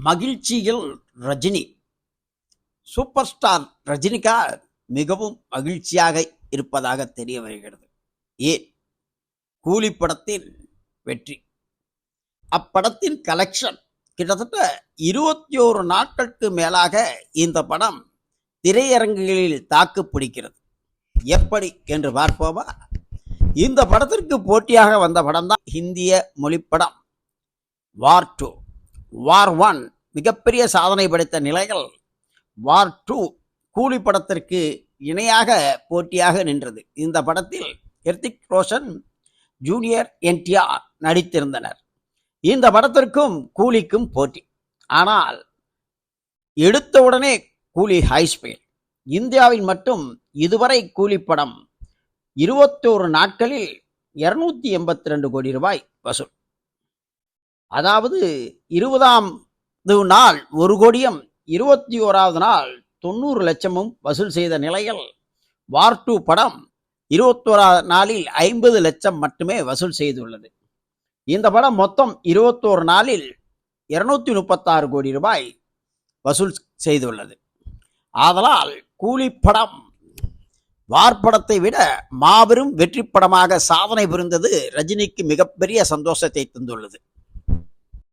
மகிழ்ச்சியில் Rajini. Super star Rajinikanth மிகவும் மகிழ்ச்சியாக இருப்பதாக தெரிய வருகிறது. ஏன்? கூலி படத்தின் வெற்றி. அப்படத்தின் கலெக்ஷன் கிட்டத்தட்ட 21 நாட்களுக்கு மேலாக இந்த படம் திரையரங்குகளில் தாக்கு பிடிக்கிறது. எப்படி என்று பார்ப்போமா? இந்த படத்திற்கு போட்டியாக வந்த படம் தான் இந்திய மொழிப்படம் வார் 2. வார் 1 மிகப்பெரிய சாதனை படைத்த நிலையில் வார் 2 கூலி படத்திற்கு இணையாக போட்டியாக நின்றது. இந்த படத்தில் ஹிருத்திக் ரோஷன், ஜூனியர் என்டிஆர் நடித்திருந்தனர். இந்த படத்திற்கும் கூலிக்கும் போட்டி. ஆனால் எடுத்தவுடனே கூலி ஹைஸ்பீட். இந்தியாவில் மட்டும் இதுவரை கூலி படம் 21 நாட்களில் 282 கோடி ரூபாய் வசூல். அதாவது 20ஆவது நாள் 1 கோடியும் 21ஆவது நாள் 90 லட்சமும் வசூல் செய்த நிலையில் வார் 2 படம் 21ஆவது நாளில் 50 லட்சம் மட்டுமே வசூல் செய்துள்ளது. இந்த படம் மொத்தம் 21 நாளில் 236 கோடி ரூபாய் வசூல் செய்துள்ளது. ஆதலால் கூலி படம் வார் படத்தை விட மாபெரும் வெற்றி படமாக சாதனை புரிந்தது ரஜினிக்கு மிகப்பெரிய சந்தோஷத்தை தந்துள்ளது.